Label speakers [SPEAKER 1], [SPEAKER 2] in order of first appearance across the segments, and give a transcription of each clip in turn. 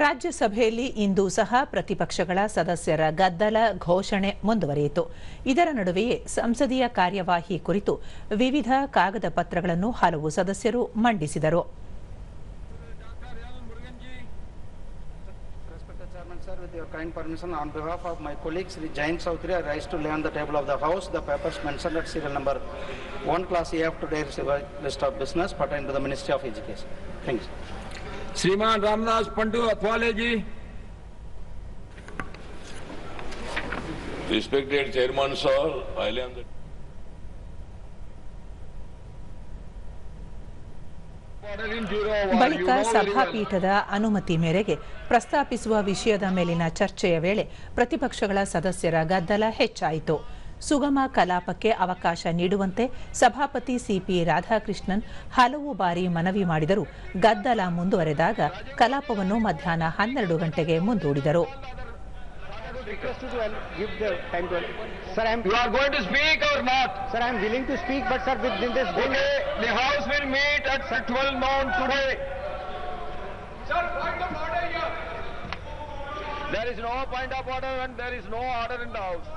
[SPEAKER 1] ರಾಜ್ಯಸಭೆಯಲ್ಲಿ ಇಂದು ಸಹ ಪ್ರತಿಪಕ್ಷಗಳ ಸದಸ್ಯರ ಗದ್ದಲ ಘೋಷಣೆ ಮುಂದುವರಿಯಿತು. ಇದರ ನಡುವೆಯೇ ಸಂಸದೀಯ ಕಾರ್ಯವಾಹಿ ಕುರಿತು ವಿವಿಧ ಕಾಗದ ಪತ್ರಗಳನ್ನು ಹಲವು ಸದಸ್ಯರು ಮಂಡಿಸಿದರು.
[SPEAKER 2] Sir, with your kind permission, on behalf of my colleague Sri Jayant Chaudhary, I rise to lay on the table of the House the papers mentioned at serial number 1 class A of today's list of business pertaining to the Ministry of Education. Thank you.
[SPEAKER 3] श्रीमान रामदास पंडू अथवाले जी.
[SPEAKER 4] Respected Chairman sir, I lay on the
[SPEAKER 1] ಬಳಿಕ ಸಭಾಪೀಠದ ಅನುಮತಿ ಮೇರೆಗೆ ಪ್ರಸ್ತಾಪಿಸುವ ವಿಷಯದ ಮೇಲಿನ ಚರ್ಚೆಯ ವೇಳೆ ಪ್ರತಿಪಕ್ಷಗಳ ಸದಸ್ಯರ ಗದ್ದಲ ಹೆಚ್ಚಾಯಿತು. ಸುಗಮ ಕಲಾಪಕ್ಕೆ ಅವಕಾಶ ನೀಡುವಂತೆ ಸಭಾಪತಿ ಸಿಪಿ ರಾಧಾಕೃಷ್ಣನ್ ಹಲವು ಬಾರಿ ಮನವಿ ಮಾಡಿದರೂ ಗದ್ದಲ ಮುಂದುವರೆದಾಗ ಕಲಾಪವನ್ನು ಮಧ್ಯಾಹ್ನ 12 ಗಂಟೆಗೆ ಮುಂದೂಡಿದರು.
[SPEAKER 2] Sir,
[SPEAKER 3] You are going to speak or not?
[SPEAKER 2] Sir, I am willing to speak, but sir, within this.
[SPEAKER 3] Okay, the House will meet at 12 noon today. Sir, point of order here. There is no point of order and there is no order in the House.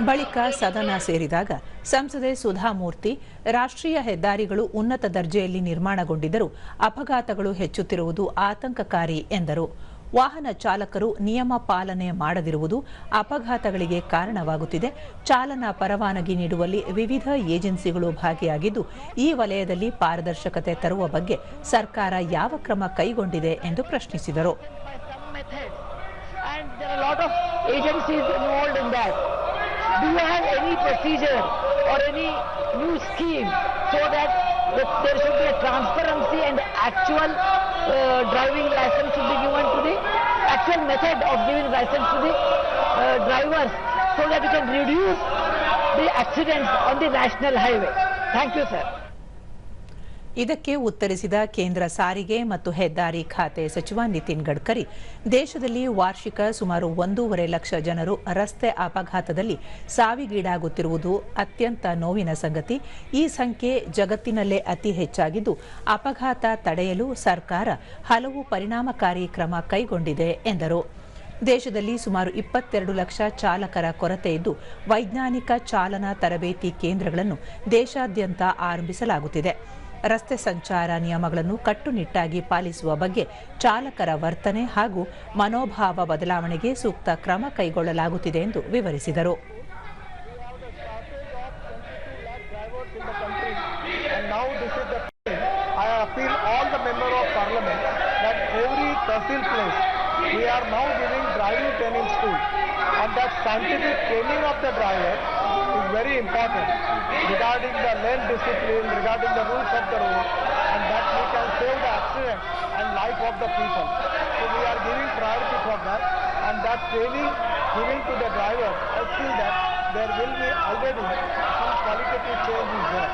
[SPEAKER 1] ಬಳಿಕ ಸದನ ಸೇರಿದಾಗ ಸಂಸದೆ ಸುಧಾಮೂರ್ತಿ ರಾಷ್ಟ್ರೀಯ ಹೆದ್ದಾರಿಗಳು ಉನ್ನತ ದರ್ಜೆಯಲ್ಲಿ ನಿರ್ಮಾಣಗೊಂಡಿದ್ದರೂ ಅಪಘಾತಗಳು ಹೆಚ್ಚುತ್ತಿರುವುದು ಆತಂಕಕಾರಿ ಎಂದರು. ವಾಹನ ಚಾಲಕರು ನಿಯಮ ಪಾಲನೆ ಮಾಡದಿರುವುದು ಅಪಘಾತಗಳಿಗೆ ಕಾರಣವಾಗುತ್ತಿದೆ. ಚಾಲನಾ ಪರವಾನಗಿ ನೀಡುವಲ್ಲಿ ವಿವಿಧ ಏಜೆನ್ಸಿಗಳು ಭಾಗಿಯಾಗಿದ್ದು ಈ ವಲಯದಲ್ಲಿ ಪಾರದರ್ಶಕತೆ ತರುವ ಬಗ್ಗೆ ಸರ್ಕಾರ ಯಾವ ಕ್ರಮ ಕೈಗೊಂಡಿದೆ ಎಂದು ಪ್ರಶ್ನಿಸಿದರು.
[SPEAKER 5] Do you have any procedure or any new scheme so that there should be a transparency and actual driving license should be given to the actual method of giving license to the drivers so that we can reduce the accidents on the national highway? Thank you, sir.
[SPEAKER 1] ಇದಕ್ಕೆ ಉತ್ತರಿಸಿದ ಕೇಂದ್ರ ಸಾರಿಗೆ ಮತ್ತು ಹೆದ್ದಾರಿ ಖಾತೆ ಸಚಿವ ನಿತಿನ್ ಗಡ್ಕರಿ, ದೇಶದಲ್ಲಿ ವಾರ್ಷಿಕ ಸುಮಾರು 1.5 ಲಕ್ಷ ಜನರು ರಸ್ತೆ ಅಪಘಾತದಲ್ಲಿ ಸಾವಿಗೀಡಾಗುತ್ತಿರುವುದು ಅತ್ಯಂತ ನೋವಿನ ಸಂಗತಿ. ಈ ಸಂಖ್ಯೆ ಜಗತ್ತಿನಲ್ಲೇ ಅತಿ ಹೆಚ್ಚಾಗಿದ್ದು ಅಪಘಾತ ತಡೆಯಲು ಸರ್ಕಾರ ಹಲವು ಪರಿಣಾಮಕಾರಿ ಕ್ರಮ ಕೈಗೊಂಡಿದೆ ಎಂದರು. ದೇಶದಲ್ಲಿ ಸುಮಾರು 22 ಲಕ್ಷ ಚಾಲಕರ ಕೊರತೆ ಇದ್ದು ವೈಜ್ಞಾನಿಕ ಚಾಲನಾ ತರಬೇತಿ ಕೇಂದ್ರಗಳನ್ನು ದೇಶಾದ್ಯಂತ ಆರಂಭಿಸಲಾಗುತ್ತಿದೆ. ರಸ್ತೆ ಸಂಚಾರ ನಿಯಮಗಳನ್ನು ಕಟ್ಟುನಿಟ್ಟಾಗಿ ಪಾಲಿಸುವ ಬಗ್ಗೆ ಚಾಲಕರ ವರ್ತನೆ ಹಾಗೂ ಮನೋಭಾವ ಬದಲಾವಣೆಗೆ ಸೂಕ್ತ ಕ್ರಮ ಕೈಗೊಳ್ಳಲಾಗುತ್ತಿದೆ ಎಂದು ವಿವರಿಸಿದರು.
[SPEAKER 6] We are now giving driving training school, and that scientific training of the driver is very important regarding the lane discipline, regarding the rules of the road, and that we can save the accident and life of the people. So we are giving priority for that, and that training given to the driver, I feel that there will be already some qualitative change in there.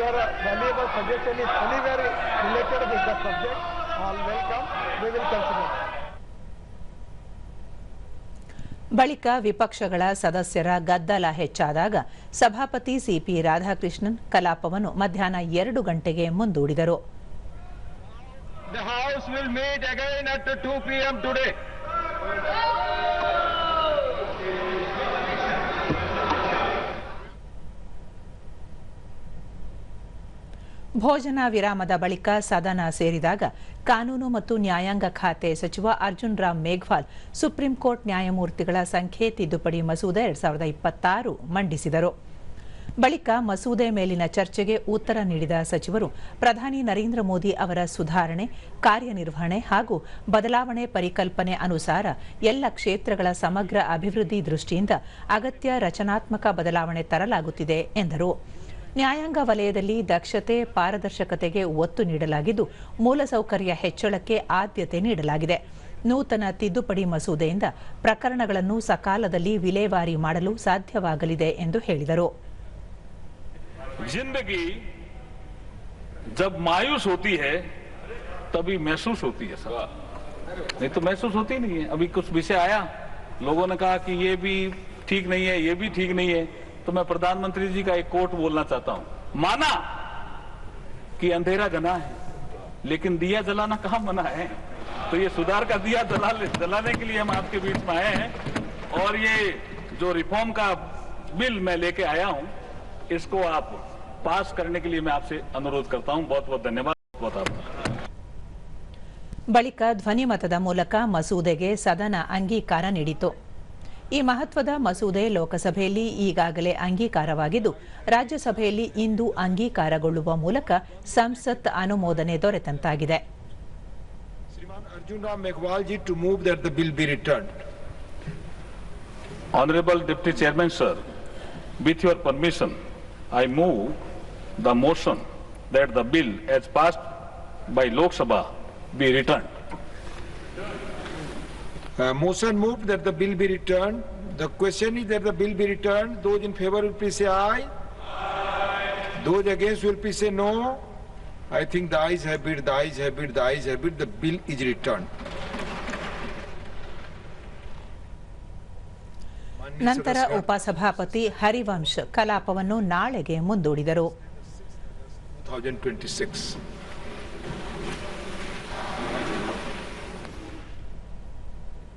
[SPEAKER 6] Your valuable suggestion is very related with the subject. All welcome. We will consider.
[SPEAKER 1] ಬಳಿಕ ವಿಪಕ್ಷಗಳ ಸದಸ್ಯರ ಗದ್ದಲ ಹೆಚ್ಚಾದಾಗ ಸಭಾಪತಿ CP Radhakrishnan ಕಲಾಪವನ್ನು ಮಧ್ಯಾಹ್ನ 2 ಗಂಟೆಗೆ ಮುಂದೂಡಿದರು.
[SPEAKER 3] The House will meet again at 2 p.m. today.
[SPEAKER 1] ಭೋಜನ ವಿರಾಮದ ಬಳಿಕ ಸದನ ಸೇರಿದಾಗ ಕಾನೂನು ಮತ್ತು ನ್ಯಾಯಾಂಗ ಖಾತೆ ಸಚಿವ ಅರ್ಜುನ್ ರಾಮ್ ಮೇಘ್ವಾಲ್ ಸುಪ್ರೀಂ ಕೋರ್ಟ್ ನ್ಯಾಯಮೂರ್ತಿಗಳ ಸಂಖ್ಯೆ ತಿದ್ದುಪಡಿ ಮಸೂದೆ 2026 ಮಂಡಿಸಿದರು. ಬಳಿಕ ಮಸೂದೆ ಮೇಲಿನ ಚರ್ಚೆಗೆ ಉತ್ತರ ನೀಡಿದ ಸಚಿವರು ಪ್ರಧಾನಿ ನರೇಂದ್ರ ಮೋದಿ ಅವರ ಸುಧಾರಣೆ, ಕಾರ್ಯನಿರ್ವಹಣೆ ಹಾಗೂ ಬದಲಾವಣೆ ಪರಿಕಲ್ಪನೆ ಅನುಸಾರ ಎಲ್ಲ ಕ್ಷೇತ್ರಗಳ ಸಮಗ್ರ ಅಭಿವೃದ್ಧಿ ದೃಷ್ಟಿಯಿಂದ ಅಗತ್ಯ ರಚನಾತ್ಮಕ ಬದಲಾವಣೆ ತರಲಾಗುತ್ತಿದೆ ಎಂದರು. ನ್ಯಾಯಾಂಗ ವಲಯದಲ್ಲಿ ದಕ್ಷತೆ, ಪಾರದರ್ಶಕತೆಗೆ ಒತ್ತು ನೀಡಲಾಗಿದ್ದು ಮೂಲಸೌಕರ್ಯ ಹೆಚ್ಚಳಕ್ಕೆ ಆದ್ಯತೆ ನೀಡಲಾಗಿದೆ. ನೂತನ ತಿದ್ದುಪಡಿ ಮಸೂದೆಯಿಂದ ಪ್ರಕರಣಗಳನ್ನು ಸಕಾಲದಲ್ಲಿ ವಿಲೇವಾರಿ ಮಾಡಲು ಸಾಧ್ಯವಾಗಲಿದೆ ಎಂದು ಹೇಳಿದರು.
[SPEAKER 7] जिंदगी जब मायूस होती है तभी महसूस होती है सब, नहीं तो महसूस होती नहीं है. अभी कुछ विषय आया, लोगों ने कहा कि ये भी ठीक नहीं है, ये भी ठीक नहीं है, तो मैं प्रधानमंत्री जी का एक कोट बोलना चाहता हूं. माना कि अंधेरा घना है, लेकिन दिया जलाना कहाँ मना है। तो ये सुधार का दिया जलाने के लिए हम आपके बीच में आए हैं, और ये जो रिफॉर्म का बिल मैं लेके आया हूं, इसको आप पास करने के लिए मैं आपसे अनुरोध करता हूं। बहुत बहुत धन्यवाद। बहुत आपका।
[SPEAKER 1] ಬಳಿಕ ಧ್ವನಿಮತದ ಮೂಲಕ ಮಸೂದೆಗೆ ಸದನ ಅಂಗೀಕಾರ ನೀಡಿತು. ಈ ಮಹತ್ವದ ಮಸೂದೆ ಲೋಕಸಭೆಯಲ್ಲಿ ಈಗಾಗಲೇ ಅಂಗೀಕಾರವಾಗಿದ್ದು, ರಾಜ್ಯಸಭೆಯಲ್ಲಿ ಇಂದು ಅಂಗೀಕಾರಗೊಳ್ಳುವ ಮೂಲಕ ಸಂಸತ್ ಅನುಮೋದನೆ ದೊರೆತಂತಾಗಿದೆ.
[SPEAKER 8] Shriman Arjun Ram Meghwal ji to move that the bill be returned.
[SPEAKER 7] Honorable Deputy Chairman, sir, with your permission, I move the motion that the bill as passed by Lok Sabha be returned.
[SPEAKER 8] Motion moved that the bill be returned. The question is that the bill be returned. Those in favor will please say aye. Those against will please say no. I think the ayes have it, the ayes have it, the ayes have it. The bill is returned.
[SPEAKER 1] ನಂತರ ಉಪಸಭಾಪತಿ ಹರಿವಂಶ್ ಕಲಾಪವನ್ನು ನಾಳೆಗೆ ಮುಂದೂಡಿದರು.
[SPEAKER 8] 2026.